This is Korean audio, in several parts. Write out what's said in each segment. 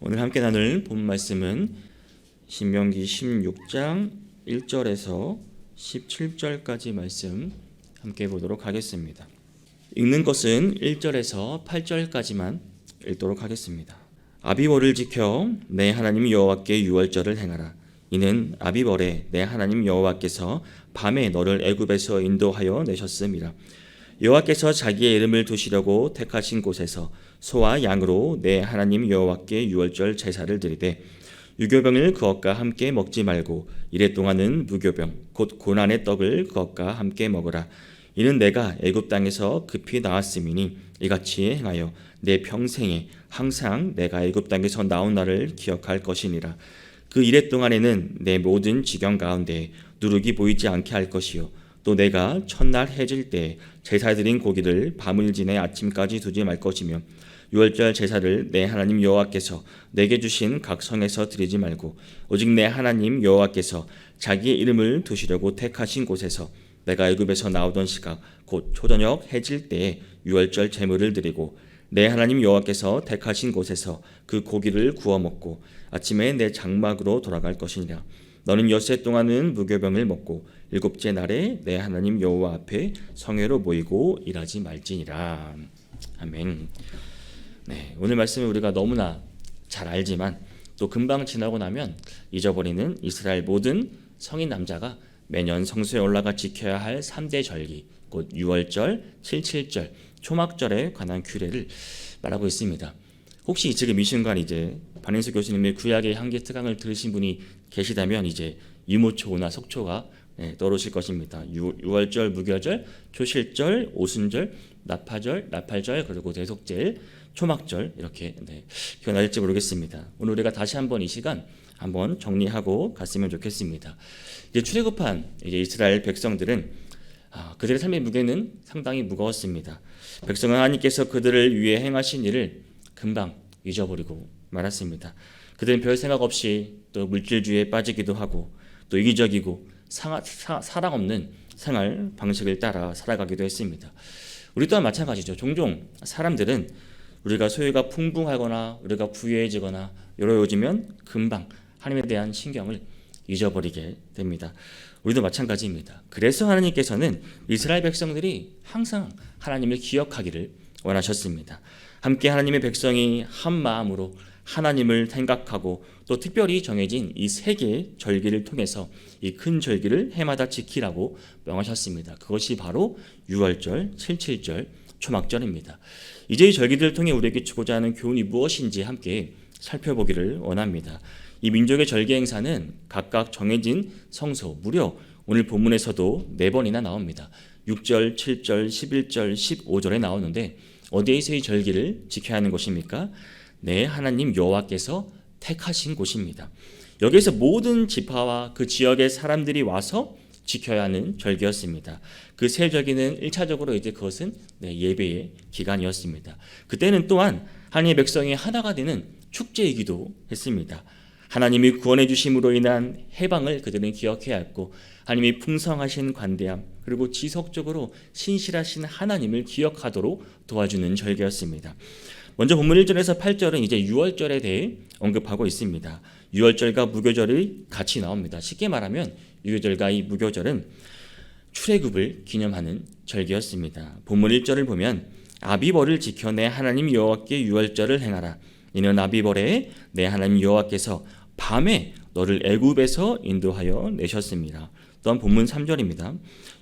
오늘 함께 나눌 본 말씀은 신명기 16장 1절에서 17절까지 말씀 함께 보도록 하겠습니다. 읽는 것은 1절에서 8절까지만 읽도록 하겠습니다. 아비월을 지켜 내 하나님 여호와께 유월절을 행하라. 이는 아비월에 내 하나님 여호와께서 밤에 너를 애굽에서 인도하여 내셨음이라. 여호와께서 자기의 이름을 두시려고 택하신 곳에서 소와 양으로 내 하나님 여호와께 유월절 제사를 드리되 유교병을 그것과 함께 먹지 말고 이레 동안은 무교병 곧 고난의 떡을 그것과 함께 먹으라. 이는 내가 애굽 땅에서 급히 나왔음이니 이같이 행하여 내 평생에 항상 내가 애굽 땅에서 나온 날을 기억할 것이니라. 그 이레 동안에는 내 모든 지경 가운데 누룩이 보이지 않게 할 것이요 또 내가 첫날 해질 때 제사 드린 고기를 밤을 지내 아침까지 두지 말 것이며 유월절 제사를 내 하나님 여호와께서 내게 주신 각 성에서 드리지 말고 오직 내 하나님 여호와께서 자기의 이름을 두시려고 택하신 곳에서 내가 애굽에서 나오던 시각 곧 초저녁 해질 때에 유월절 제물을 드리고 내 하나님 여호와께서 택하신 곳에서 그 고기를 구워 먹고 아침에 내 장막으로 돌아갈 것이니라. 너는 엿새 동안은 무교병을 먹고 일곱째 날에 내 하나님 여호와 앞에 성회로 모이고 일하지 말지니라. 아멘. 네, 오늘 말씀은 우리가 너무나 잘 알지만 또 금방 지나고 나면 잊어버리는 이스라엘 모든 성인 남자가 매년 성소에 올라가 지켜야 할 3대 절기, 곧 유월절, 칠칠절, 초막절에 관한 규례를 말하고 있습니다. 혹시 지금 이 순간 이제 반인수 교수님의 구약의 향기 특강을 들으신 분이 계시다면 이제 유모초나 속초가 떠오르실 것입니다. 유월절, 무교절, 초실절, 오순절, 나파절, 나팔절, 그리고 대속절, 초막절 이렇게 기억나실지 모르겠습니다. 오늘 우리가 다시 한번 이 시간 한번 정리하고 갔으면 좋겠습니다. 이제 출애굽한 이제 이스라엘 백성들은 그들의 삶의 무게는 상당히 무거웠습니다. 백성은 하나님께서 그들을 위해 행하신 일을 금방 잊어버리고 말았습니다. 그들은 별 생각 없이 또 물질주의에 빠지기도 하고 또 이기적이고 사랑 없는 생활 방식을 따라 살아가기도 했습니다. 우리 또한 마찬가지죠. 종종 사람들은 우리가 소유가 풍부하거나 우리가 부유해지거나 요러해지면 금방 하나님에 대한 신경을 잊어버리게 됩니다. 우리도 마찬가지입니다. 그래서 하나님께서는 이스라엘 백성들이 항상 하나님을 기억하기를 원하셨습니다. 함께 하나님의 백성이 한 마음으로 하나님을 생각하고 또 특별히 정해진 이 세 개의 절기를 통해서 이 큰 절기를 해마다 지키라고 명하셨습니다. 그것이 바로 유월절, 칠칠절, 초막절입니다. 이제 이 절기들을 통해 우리에게 주고자 하는 교훈이 무엇인지 함께 살펴보기를 원합니다. 이 민족의 절기 행사는 각각 정해진 성소, 무려 오늘 본문에서도 4번이나 나옵니다. 6절, 7절, 11절, 15절에 나오는데 어디에서 이 절기를 지켜야 하는 것입니까? 네, 하나님 여호와께서 택하신 곳입니다. 여기서 모든 지파와 그 지역의 사람들이 와서 지켜야 하는 절기였습니다. 그 세 절기는 1차적으로 이제 그것은 예배의 기간이었습니다. 그때는 또한 하나님의 백성이 하나가 되는 축제이기도 했습니다. 하나님이 구원해 주심으로 인한 해방을 그들은 기억해야 했고 하나님이 풍성하신 관대함 그리고 지속적으로 신실하신 하나님을 기억하도록 도와주는 절기였습니다. 먼저 본문 1절에서 8절은 이제 유월절에 대해 언급하고 있습니다. 유월절과 무교절이 같이 나옵니다. 쉽게 말하면 유교절과 이 무교절은 출애굽을 기념하는 절기였습니다. 본문 1절을 보면 아비월을 지켜 내 하나님 여호와께 유월절을 행하라. 이는 아비월에 내 하나님 여호와께서 밤에 너를 애굽에서 인도하여 내셨습니다. 또한 본문 3절입니다.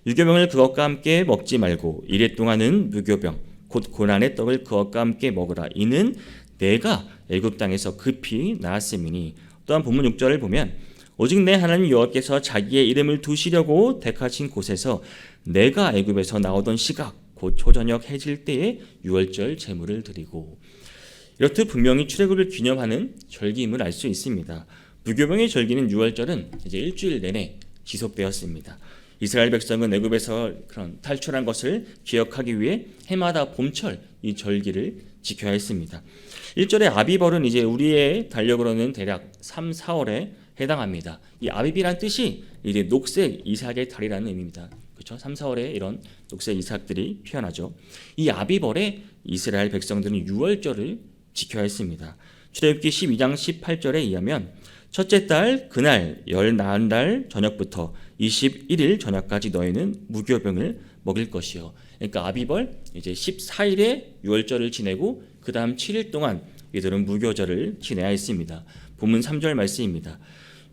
유교병을 그것과 함께 먹지 말고 이레 동안은 무교병 곧 고난의 떡을 그것과 함께 먹으라. 이는 내가 애굽 땅에서 급히 나았음이니. 또한 본문 6절을 보면 오직 내 하나님 여호와께서 자기의 이름을 두시려고 택하신 곳에서 내가 애굽에서 나오던 시각 곧 초저녁 해질 때에 유월절 제물을 드리고. 이렇듯 분명히 출애굽을 기념하는 절기임을 알 수 있습니다. 무교병의 절기는 유월절은 이제 일주일 내내 지속되었습니다. 이스라엘 백성은 애굽에서 그런 탈출한 것을 기억하기 위해 해마다 봄철 이 절기를 지켜야 했습니다. 1절의 아비벌은 이제 우리의 달력으로는 대략 3, 4월에 해당합니다. 이 아비비란 뜻이 이제 녹색 이삭의 달이라는 의미입니다. 그렇죠? 3, 4월에 이런 녹색 이삭들이 피어나죠. 이 아비벌에 이스라엘 백성들은 유월절을 지켜야 했습니다. 출애굽기 12장 18절에 의하면 첫째 달 그날 열 나은 날 저녁부터 21일 저녁까지 너희는 무교병을 먹일 것이요. 그러니까 아비벌 이제 14일에 유월절을 지내고 그 다음 7일 동안 이들은 무교절을 지내야 했습니다. 본문 3절 말씀입니다.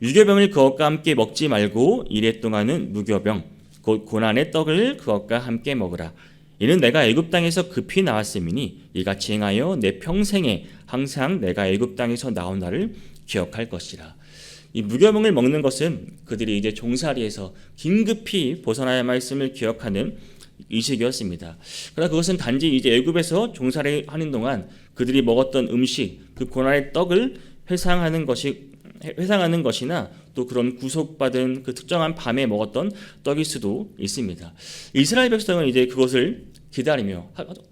유교병을 그것과 함께 먹지 말고 이래 동안은 무교병 곧 고난의 떡을 그것과 함께 먹으라. 이는 내가 애굽 땅에서 급히 나왔음이니 이같이 행하여 내 평생에 항상 내가 애굽 땅에서 나온 날을 기억할 것이라. 이 무교병을 먹는 것은 그들이 이제 종살이에서 긴급히 벗어나야만 했음을 기억하는 의식이었습니다. 그러나 그것은 단지 이제 애굽에서 종살이하는 동안 그들이 먹었던 음식, 그 고난의 떡을 회상하는 것이나 또 그런 구속받은 그 특정한 밤에 먹었던 떡일 수도 있습니다. 이스라엘 백성은 이제 그것을 기다리며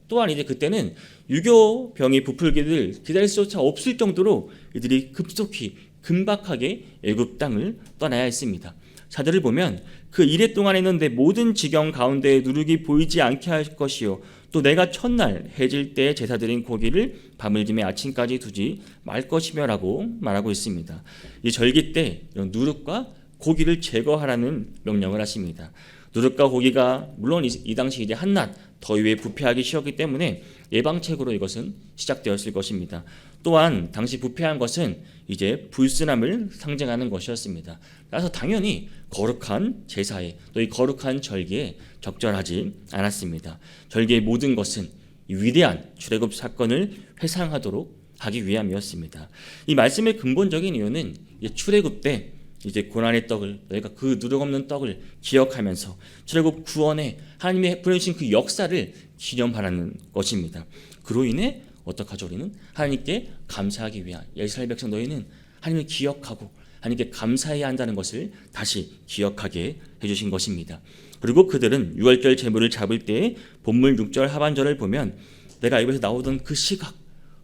또한 이제 그때는 유교병이 부풀기를 기다릴 수조차 없을 정도로 이들이 급속히 긴박하게 애굽 땅을 떠나야 했습니다. 자들을 보면 그 이래 동안에는 내 모든 지경 가운데 누룩이 보이지 않게 할 것이요 또 내가 첫날 해질 때 제사 드린 고기를 밤을 김에 아침까지 두지 말 것이며라고 말하고 있습니다. 이 절기 때 이런 누룩과 고기를 제거하라는 명령을 하십니다. 누룩과 고기가 물론 이 당시 이제 한낮 더위에 부패하기 쉬웠기 때문에 예방책으로 이것은 시작되었을 것입니다. 또한 당시 부패한 것은 이제 불순함을 상징하는 것이었습니다. 따라서 당연히 거룩한 제사에 또 이 거룩한 절기에 적절하지 않았습니다. 절기의 모든 것은 이 위대한 출애굽 사건을 회상하도록 하기 위함이었습니다. 이 말씀의 근본적인 이유는 출애굽 때 이제 고난의 떡을 너희가 그 누룩 없는 떡을 기억하면서 출애굽 구원에 하나님이 보내주신 그 역사를 기념하라는 것입니다. 그로 인해 어떡하죠? 우리는 하나님께 감사하기 위한 이스라엘 백성 너희는 하나님을 기억하고 하나님께 감사해야 한다는 것을 다시 기억하게 해주신 것입니다. 그리고 그들은 유월절 제물을 잡을 때에 본문 6절 하반절을 보면 내가 입에서 나오던 그 시각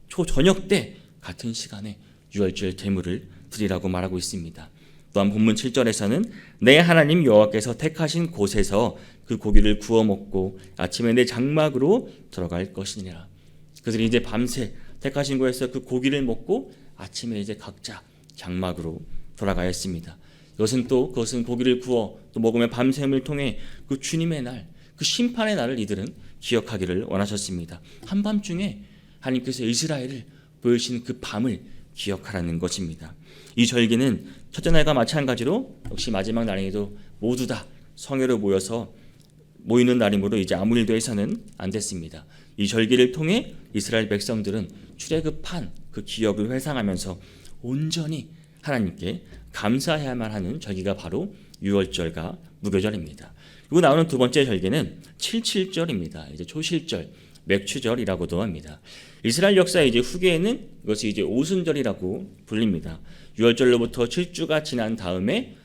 초저녁 때 같은 시간에 유월절 제물을 드리라고 말하고 있습니다. 또한 본문 7절에서는 내 하나님 여호와께서 택하신 곳에서 그 고기를 구워 먹고 아침에 내 장막으로 들어갈 것이니라. 그들이 이제 밤새 택하신 곳에서 그 고기를 먹고 아침에 이제 각자 장막으로 돌아가야 했습니다. 그것은 고기를 구워 또 먹으며 밤샘을 통해 그 주님의 날, 그 심판의 날을 이들은 기억하기를 원하셨습니다. 한밤중에 하나님께서 이스라엘을 보여주신 그 밤을 기억하라는 것입니다. 이 절기는 첫째 날과 마찬가지로 역시 마지막 날에도 모두 다 성회로 모이는 날이므로 이제 아무 일도 해서는 안 됐습니다. 이 절기를 통해 이스라엘 백성들은 출애굽한 그 기억을 회상하면서 온전히 하나님께 감사해야만 하는 절기가 바로 유월절과 무교절입니다. 그리고 나오는 두 번째 절기는 77절입니다. 이제 초실절, 맥추절이라고도 합니다. 이스라엘 역사 이제 후기에는 이것이 이제 오순절이라고 불립니다. 유월절로부터 7주가 지난 다음에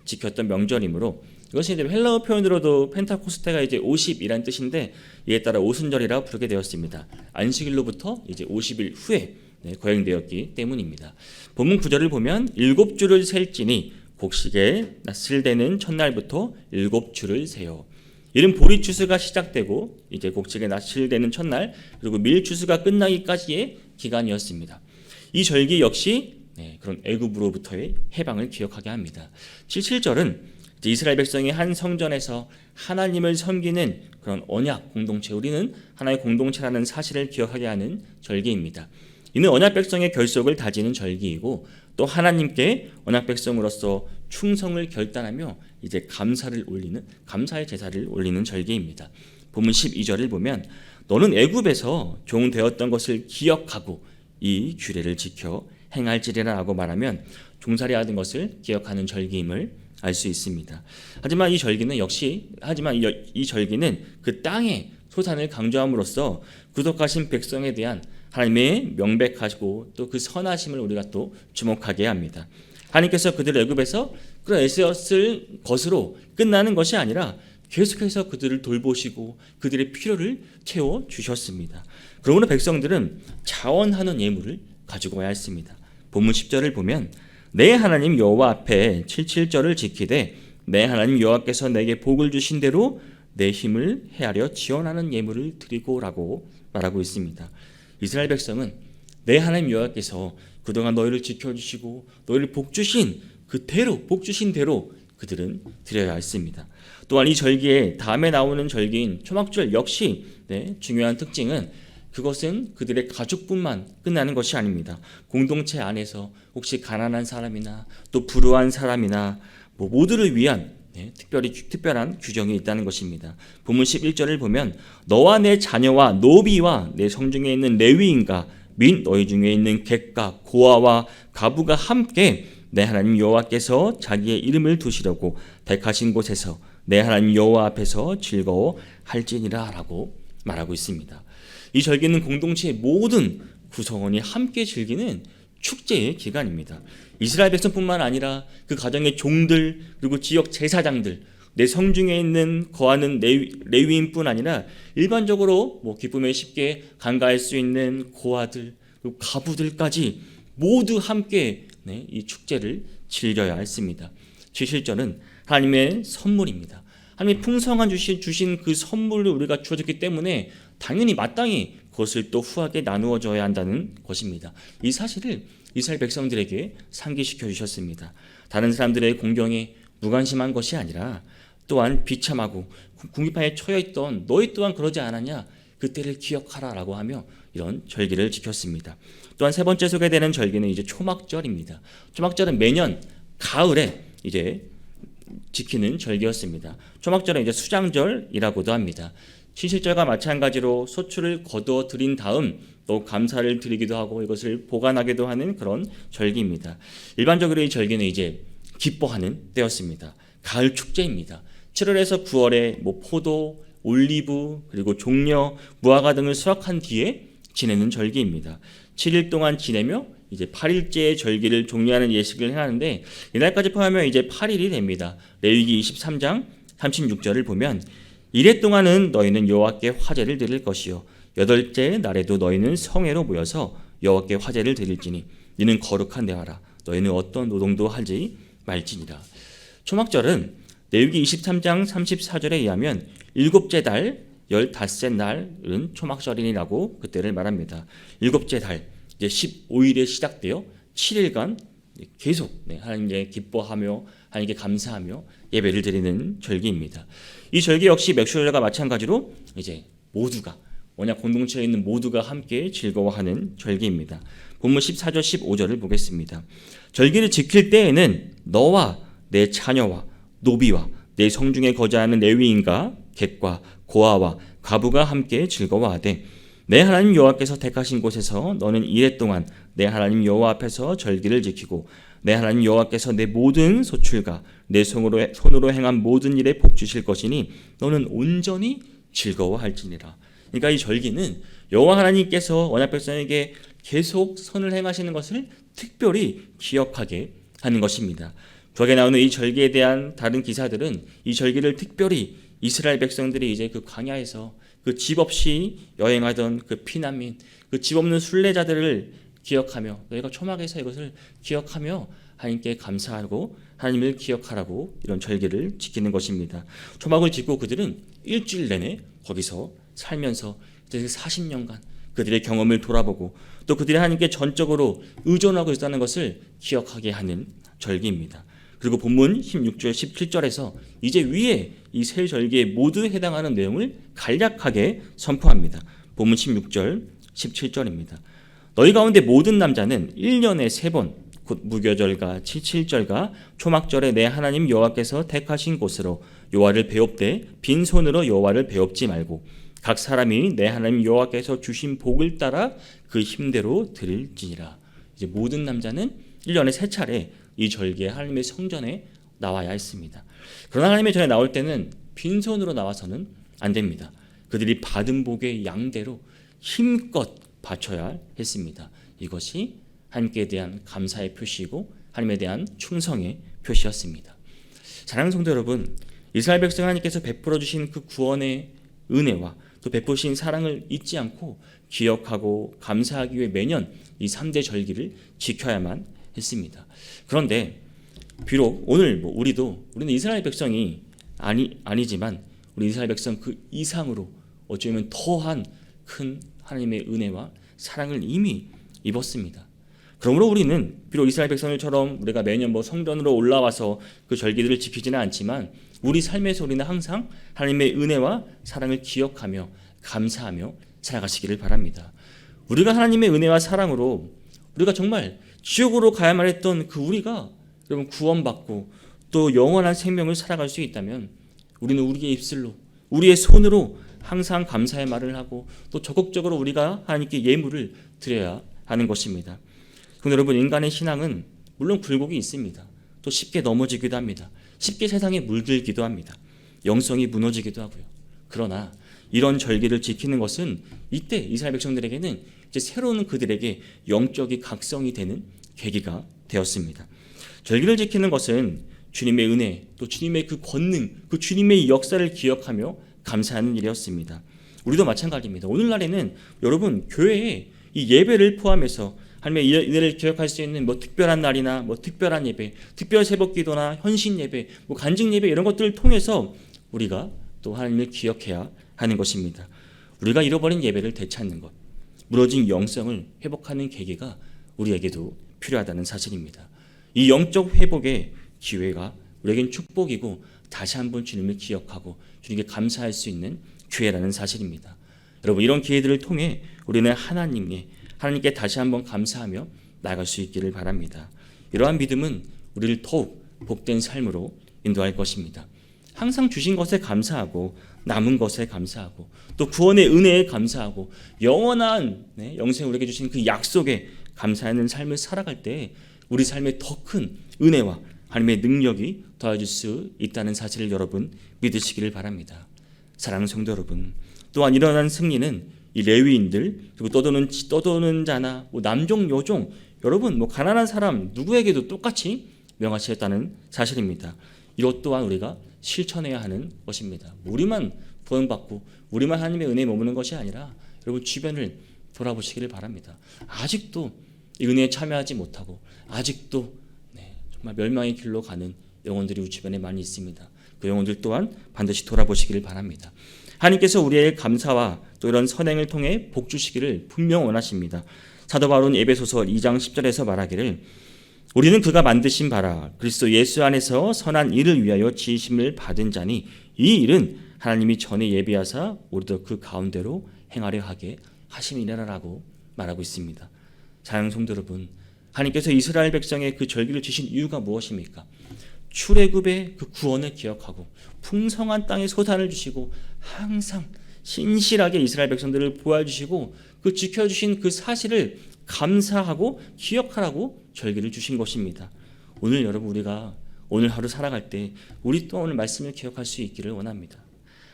지켰던 명절이므로 이것이 이제 헬라어 표현으로도 펜타코스테가 이제 50이란 뜻인데 이에 따라 오순절이라고 부르게 되었습니다. 안식일로부터 이제 50일 후에 거행되었기 때문입니다. 본문 9절을 보면 7주를 셀지니 곡식에 낯을 대는 첫날부터 7주를 세요. 이른 보리 추수가 시작되고 이제 곡식에 낯을 대는 첫날 그리고 밀 추수가 끝나기까지의 기간이었습니다. 이 절기 역시 그런 애굽으로부터의 해방을 기억하게 합니다. 77절은 이스라엘 백성이 한 성전에서 하나님을 섬기는 그런 언약 공동체, 우리는 하나의 공동체라는 사실을 기억하게 하는 절기입니다. 이는 언약 백성의 결속을 다지는 절기이고 또 하나님께 언약 백성으로서 충성을 결단하며 이제 감사의 제사를 올리는 절기입니다. 본문 12절을 보면 너는 애굽에서 종 되었던 것을 기억하고 이 규례를 지켜 행할지리라고 말하면 종살이하던 것을 기억하는 절기임을 알 수 있습니다. 하지만 이 절기는 그 땅의 소산을 강조함으로써 구속하신 백성에 대한 하나님의 명백하고 또 그 선하심을 우리가 또 주목하게 합니다. 하나님께서 그들을 애굽에서 끌어내셨을 것으로 끝나는 것이 아니라 계속해서 그들을 돌보시고 그들의 필요를 채워 주셨습니다. 그러므로 백성들은 자원하는 예물을 가지고 와야 했습니다. 본문 10절을 보면 내 하나님 여호와 앞에 77절을 지키되 내 하나님 여호와께서 내게 복을 주신 대로 내 힘을 헤아려 지원하는 예물을 드리고라고 말하고 있습니다. 이스라엘 백성은 내 하나님 여호와께서 그동안 너희를 지켜주시고 너희를 복주신 대로 그들은 드려야 했습니다. 또한 이 절기에 다음에 나오는 절기인 초막절 역시 중요한 특징은 그것은 그들의 가족뿐만 끝나는 것이 아닙니다. 공동체 안에서 혹시 가난한 사람이나 또 불우한 사람이나 모두를 위한 특별한 규정이 있다는 것입니다. 본문 11절을 보면 너와 내 자녀와 노비와 내 성중에 있는 레위인과 및 너희 중에 있는 객과 고아와 가부가 함께 내 하나님 여호와께서 자기의 이름을 두시려고 택하신 곳에서 내 하나님 여호와 앞에서 즐거워할지니라 라고 말하고 있습니다. 이 절기는 공동체의 모든 구성원이 함께 즐기는 축제의 기간입니다. 이스라엘 백성뿐만 아니라 그 가정의 종들 그리고 지역 제사장들 내 성중에 있는 거하는 레위인뿐 아니라 일반적으로 기쁨에 쉽게 간가할 수 있는 고아들 그리고 가부들까지 모두 함께 이 축제를 즐겨야 했습니다. 7절은 하나님의 선물입니다. 하나님이 풍성한 주신 그 선물을 우리가 주어졌기 때문에 당연히 마땅히 그것을 또 후하게 나누어 줘야 한다는 것입니다. 이 사실을 이스라엘 백성들에게 상기시켜 주셨습니다. 다른 사람들의 공경에 무관심한 것이 아니라 또한 비참하고 궁핍함에 처해 있던 너희 또한 그러지 않았냐 그때를 기억하라라고 하며 이런 절기를 지켰습니다. 또한 세 번째 소개되는 절기는 이제 초막절입니다. 초막절은 매년 가을에 이제 지키는 절기였습니다. 초막절은 이제 수장절이라고도 합니다. 신실절과 마찬가지로 소출을 거두어 드린 다음 또 감사를 드리기도 하고 이것을 보관하기도 하는 그런 절기입니다. 일반적으로 이 절기는 이제 기뻐하는 때였습니다. 가을 축제입니다. 7월에서 9월에 포도, 올리브, 그리고 종려, 무화과 등을 수확한 뒤에 지내는 절기입니다. 7일 동안 지내며 이제 8일째의 절기를 종료하는 예식을 행하는데 이날까지 포함하면 이제 8일이 됩니다. 레위기 23장 36절을 보면 이래 동안은 너희는 여호와께 화제를 드릴 것이요 여덟째 날에도 너희는 성회로 모여서 여호와께 화제를 드릴지니 이는 거룩한 대화라 너희는 어떤 노동도 하지 말지니라. 초막절은 레위기 23장 34절에 의하면 일곱째 달 15째 날은 초막절이라고 그때를 말합니다. 일곱째 달 이제 15일에 시작되어 7일간 계속 하나님께 기뻐하며 하나님께 감사하며 예배를 드리는 절기입니다. 이 절기 역시 맥주절과 마찬가지로 이제 모두가 언약 공동체에 있는 모두가 함께 즐거워하는 절기입니다. 본문 14절 15절을 보겠습니다. 절기를 지킬 때에는 너와 내 자녀와 노비와 내 성중에 거주하는 레위인과 객과 고아와 과부가 함께 즐거워하되 내 하나님 여호와께서 택하신 곳에서 너는 이래 동안 내 하나님 여호와 앞에서 절기를 지키고 내 하나님 여호와께서 내 모든 소출과 내 손으로 행한 모든 일에 복 주실 것이니 너는 온전히 즐거워할지니라. 그러니까 이 절기는 여호와 하나님께서 언약 백성에게 계속 선을 행하시는 것을 특별히 기억하게 하는 것입니다. 구약에 나오는 이 절기에 대한 다른 기사들은 이 절기를 특별히 이스라엘 백성들이 이제 그 광야에서 그 집 없이 여행하던 그 피난민, 그 집 없는 순례자들을 기억하며 너희가 초막에서 이것을 기억하며 하나님께 감사하고 하나님을 기억하라고 이런 절기를 지키는 것입니다. 초막을 짓고 그들은 일주일 내내 거기서 살면서 40년간 그들의 경험을 돌아보고 또 그들이 하나님께 전적으로 의존하고 있다는 것을 기억하게 하는 절기입니다. 그리고 본문 16절 17절에서 이제 위에 이 세 절기에 모두 해당하는 내용을 간략하게 선포합니다. 본문 16절 17절입니다. 너희 가운데 모든 남자는 1년에 3번 곧 무교절과 칠칠절과 초막절에 내 하나님 여호와께서 택하신 곳으로 여호와를 배웁되 빈손으로 여호와를 배웁지 말고 각 사람이 내 하나님 여호와께서 주신 복을 따라 그 힘대로 드릴지니라. 이제 모든 남자는 1년에 3차례 이 절기에 하나님의 성전에 나와야 했습니다. 그러나 하나님의 전에 나올 때는 빈손으로 나와서는 안 됩니다. 그들이 받은 복의 양대로 힘껏 바쳐야 했습니다. 이것이 하나님께 대한 감사의 표시이고 하나님에 대한 충성의 표시였습니다. 사랑하는 성도 여러분, 이스라엘 백성 하나님께서 베풀어 주신 그 구원의 은혜와 또 베푸신 사랑을 잊지 않고 기억하고 감사하기 위해 매년 이 3대 절기를 지켜야만 했습니다. 그런데 비록 오늘 우리는 이스라엘 백성이 아니지만 우리 이스라엘 백성 그 이상으로 어쩌면 더한 큰 하나님의 은혜와 사랑을 이미 입었습니다. 그러므로 우리는 비록 이스라엘 백성들처럼 우리가 매년 성전으로 올라와서 그 절기들을 지키지는 않지만 우리 삶에서 우리는 항상 하나님의 은혜와 사랑을 기억하며 감사하며 살아가시기를 바랍니다. 우리가 하나님의 은혜와 사랑으로 우리가 정말 지옥으로 가야만 했던 그 우리가 여러분 구원받고 또 영원한 생명을 살아갈 수 있다면 우리는 우리의 입술로 우리의 손으로 항상 감사의 말을 하고 또 적극적으로 우리가 하나님께 예물을 드려야 하는 것입니다. 그런데 여러분 인간의 신앙은 물론 굴곡이 있습니다. 또 쉽게 넘어지기도 합니다. 쉽게 세상에 물들기도 합니다. 영성이 무너지기도 하고요. 그러나 이런 절기를 지키는 것은 이때 이스라엘 백성들에게는 이제 새로운 그들에게 영적인 각성이 되는 계기가 되었습니다. 절기를 지키는 것은 주님의 은혜, 또 주님의 그 권능, 그 주님의 역사를 기억하며 감사하는 일이었습니다. 우리도 마찬가지입니다. 오늘날에는 여러분 교회에 이 예배를 포함해서 하나님의 은혜를 기억할 수 있는 특별한 날이나 특별한 예배, 특별 새벽기도나 현신 예배, 간증 예배 이런 것들을 통해서 우리가 또 하나님을 기억해야 하는 것입니다. 우리가 잃어버린 예배를 되찾는 것, 무너진 영성을 회복하는 계기가 우리에게도 필요하다는 사실입니다. 이 영적 회복의 기회가 우리에겐 축복이고 다시 한번 주님을 기억하고 주님께 감사할 수 있는 기회라는 사실입니다. 여러분 이런 기회들을 통해 우리는 하나님께 다시 한번 감사하며 나아갈 수 있기를 바랍니다. 이러한 믿음은 우리를 더욱 복된 삶으로 인도할 것입니다. 항상 주신 것에 감사하고 남은 것에 감사하고 또 구원의 은혜에 감사하고 영원한 영생 우리에게 주신 그 약속에 감사하는 삶을 살아갈 때 우리 삶에 더 큰 은혜와 하나님의 능력이 더해질 수 있다는 사실을 여러분 믿으시기를 바랍니다. 사랑하는 성도 여러분, 또한 일어난 승리는 이 레위인들 그리고 떠도는 자나 남종 여종 여러분 가난한 사람 누구에게도 똑같이 명하셨다는 사실입니다. 이것 또한 우리가 실천해야 하는 것입니다. 우리만 구원받고 우리만 하나님의 은혜에 머무는 것이 아니라 여러분 주변을 돌아보시기를 바랍니다. 아직도 이 은혜에 참여하지 못하고 아직도 정말 멸망의 길로 가는 영혼들이 우리 주변에 많이 있습니다. 그 영혼들 또한 반드시 돌아보시기를 바랍니다. 하나님께서 우리의 감사와 또 이런 선행을 통해 복 주시기를 분명 원하십니다. 사도 바울은 에베소서 2장 10절에서 말하기를 우리는 그가 만드신 바라 그리스도 예수 안에서 선한 일을 위하여 지으심을 받은 자니 이 일은 하나님이 전에 예비하사 우리도 그 가운데로 행하려 하게 하심이라라고 말하고 있습니다. 사랑하는 성도 여러분, 하나님께서 이스라엘 백성의 그 절기를 주신 이유가 무엇입니까? 출애굽의 그 구원을 기억하고 풍성한 땅에 소산을 주시고 항상 신실하게 이스라엘 백성들을 보호해주시고 그 지켜주신 그 사실을 감사하고 기억하라고 절기를 주신 것입니다. 오늘 여러분 우리가 오늘 하루 살아갈 때 우리 또한 오늘 말씀을 기억할 수 있기를 원합니다.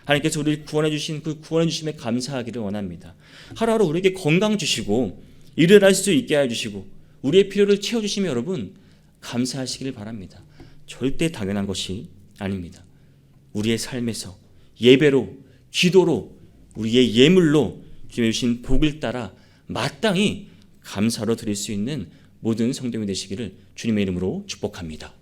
하나님께서 우리를 구원해 주신 그 구원해 주심에 감사하기를 원합니다. 하루하루 우리에게 건강 주시고 일을 할 수 있게 해주시고 우리의 필요를 채워주시면 여러분 감사하시기를 바랍니다. 절대 당연한 것이 아닙니다. 우리의 삶에서 예배로 기도로 우리의 예물로 주님의 주신 복을 따라 마땅히 감사로 드릴 수 있는 모든 성도님이 되시기를 주님의 이름으로 축복합니다.